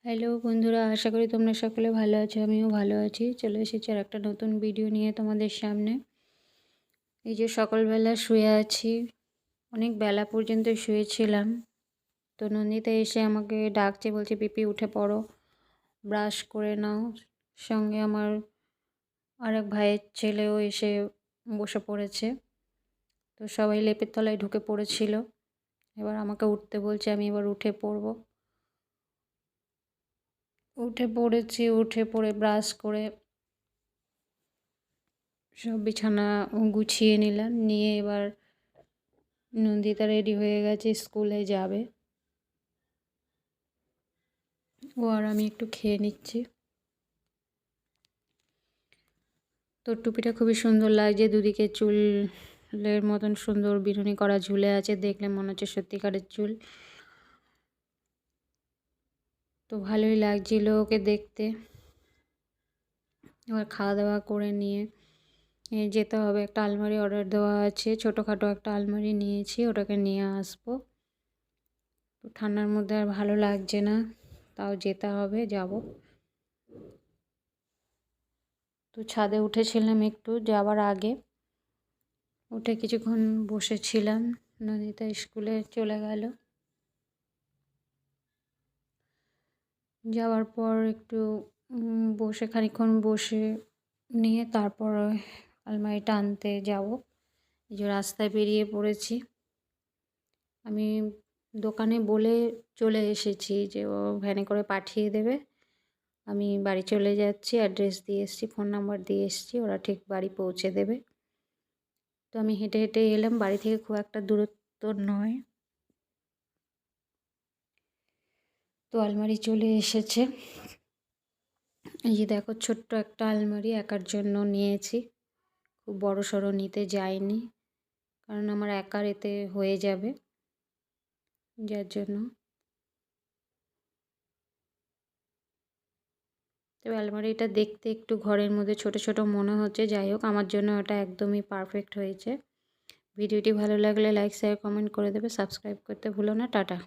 Hello বন্ধুরা, আশা করি তোমরা সকলে ভালো আছো। আমিও ভালো আছি। চলে এসেছি আর একটা নতুন ভিডিও নিয়ে তোমাদের সামনে। এই যে সকালবেলা শুয়ে আছি, অনেক বেলা পর্যন্ত শুয়েছিলাম। তো নন্দিতা এসে আমাকে ডাকছে, বলছে পিপি উঠে পড়ো, ব্রাশ করে নাও। সঙ্গে আমার আরেক ভাইয়ের ছেলেও এসে বসে পড়েছে। তো সবাই লেপের তলায় ঢুকে পড়েছিল। এবার আমাকে উঠতে বলছে, আমি এবার উঠে পড়বো। উঠে পড়েছি, উঠে পড়ে ব্রাশ করে সব বিছানা গুছিয়ে নিলাম, নিয়ে এবার নন্দিতা রেডি হয়ে গেছে, স্কুলে যাবে। ও আর আমি একটু খেয়ে নিচ্ছি। তোর টুপিটা খুবই সুন্দর লাগছে, দুদিকে চুলের মতন সুন্দর বিনুনি করা ঝুলে আছে, দেখলে মনে হচ্ছে সত্যিকারের চুল। তো ভালোই লাগছিল ওকে দেখতে। এবার খাওয়া দাওয়া করে নিয়ে যেতে হবে। একটা আলমারি অর্ডার দেওয়া আছে, ছোটোখাটো একটা আলমারি নিয়েছি, ওটাকে নিয়ে আসবো। তো ঠান্ডার মধ্যে আর ভালো লাগছে না, তাও যেতে হবে, যাব। তো ছাদে উঠেছিলাম একটু যাওয়ার আগে, উঠে কিছুক্ষণ বসেছিলাম। নন্দিতা স্কুলে চলে গেল। যাওয়ার পর একটু বসে খানিকক্ষণ বসে নিয়ে তারপর আলমারিটা আনতে যাব। এই যে রাস্তায় বেরিয়ে পড়েছি। আমি দোকানে বলে চলে এসেছি যে ও ভ্যানে করে পাঠিয়ে দেবে। আমি বাড়ি চলে যাচ্ছি, অ্যাড্রেস দিয়ে এসেছি, ফোন নাম্বার দিয়ে এসেছি, ওরা ঠিক বাড়ি পৌঁছে দেবে। তো আমি হেঁটে হেঁটে এলাম, বাড়ি থেকে খুব একটা দূরত্ব নয়। তো আলমারি চলে এসেছে। এই যে দেখো, ছোট্ট একটা আলমারি একার জন্য নিয়েছি, খুব বড় সড়ো নিতে যাইনি, কারণ আমার একার এতে হয়ে যাবে, যার জন্য। তবে আলমারিটা দেখতে একটু ঘরের মধ্যে ছোট ছোট মনে হচ্ছে, যাই হোক আমার জন্য ওটা একদমই পারফেক্ট হয়েছে। ভিডিওটি ভালো লাগলে লাইক শেয়ার কমেন্ট করে দেবে, সাবস্ক্রাইব করতে ভুলো না। টাটা।